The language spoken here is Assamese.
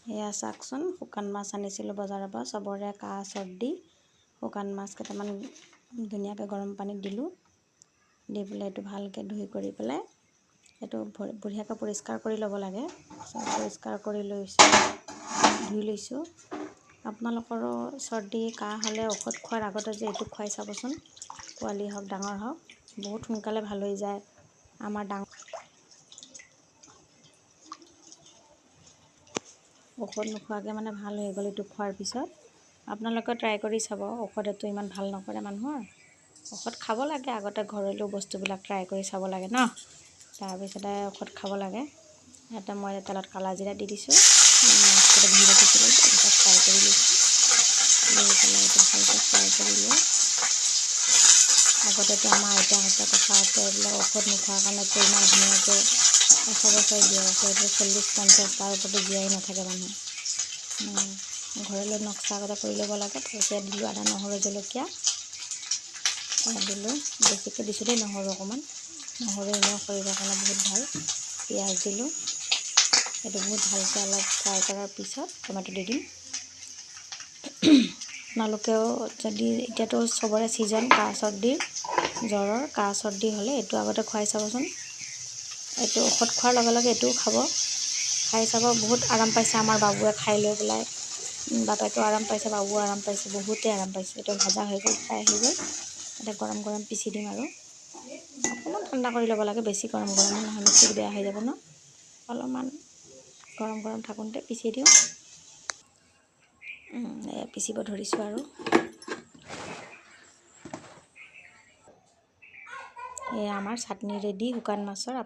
এয়া চাওকচোন, শুকান মাছ আনিছিলোঁ বজাৰৰ পৰা। চবৰে কাহ চৰ্দি, শুকান মাছ কেইটামান ধুনীয়াকৈ গৰম পানীত দিলোঁ। দি পেলাই এইটো ভালকৈ ধুই কৰি পেলাই এইটো বঢ়িয়াকৈ পৰিষ্কাৰ কৰি ল'ব লাগে। পৰিষ্কাৰ কৰি লৈছোঁ, ধুই লৈছোঁ। আপোনালোকৰো চৰ্দি কাহ হ'লে ঔষধ খোৱাৰ আগতে যে এইটো খুৱাই চাবচোন, পোৱালি হওক ডাঙৰ হওক, বহুত সোনকালে ভাল হৈ যায়। আমাৰ ঔষধ নোখোৱাকৈ মানে ভাল হৈ গ'ল এইটো খোৱাৰ পিছত। আপোনালোকে ট্ৰাই কৰি চাব। ঔষধেতো ইমান ভাল নকৰে মানুহৰ। ঔষধ খাব লাগে, আগতে ঘৰেলু বস্তুবিলাক ট্ৰাই কৰি চাব লাগে ন। তাৰপিছতে ঔষধ খাব লাগে। ইয়াতে মই তেলত কালাজিৰা দি দিছোঁ। মাছকেইটা ধুই ৰাখিছিলোঁ, তাৰপিছত ফ্ৰাই কৰি লৈছোঁ। লৈ পেলাই এইটো ভালকৈ ফ্ৰাই কৰি লৈ, আগতেতো আমাৰ আইতাহঁতে ককাহঁতে এইবিলাক ঔষধ নোখোৱাৰ কাৰণেতো ইমান ধুনীয়াকৈ 100 বছৰ জীয়াই আছে। এইটো 40-50 তাৰ ওপৰতো জীয়াই নাথাকে মানুহ। ঘৰলৈ নক্সা আগতে কৰি ল'ব লাগে। তাৰপিছত দিলোঁ আদা নহৰু জলকীয়া দিলোঁ, বেছিকৈ দিছোঁ দেই নহৰু অকণমান। নহৰু এনেও শৰীৰৰ কাৰণে বহুত ভাল। পিঁয়াজ দিলোঁ, এইটো বহুত ভালকৈ অলপ ফ্ৰাই কৰাৰ পিছত টমেটো দি দিম। আপোনালোকেও যদি, এতিয়াতো চবৰে ছিজন কাহ চৰ্দিৰ, জ্বৰৰ কাহ চৰ্দি হ'লে এইটো আগতে খুৱাই চাবচোন। এইটো ঔষধ খোৱাৰ লগে লগে এইটোও খাব, খাই চাব। বহুত আৰাম পাইছে আমাৰ বাবুৱে খাই লৈ পেলাই। বাপেকেও আৰাম পাইছে, বাবুও আৰাম পাইছে, বহুতেই আৰাম পাইছে। এইটো ভাজা হৈ গ'ল, ফ্ৰাই হৈ গ'ল। এতিয়া গৰম গৰম পিচি দিম আৰু অকণমান ঠাণ্ডা কৰি ল'ব লাগে। বেছি গৰম নহয়, মিক্সিত বেয়া হৈ যাব ন। অলপমান গৰম গৰম থাকোঁতে পিচি দিওঁ। এয়া পিচিব ধৰিছোঁ আৰু এয়া আমাৰ চাটনি ৰেডি শুকান মাছৰ।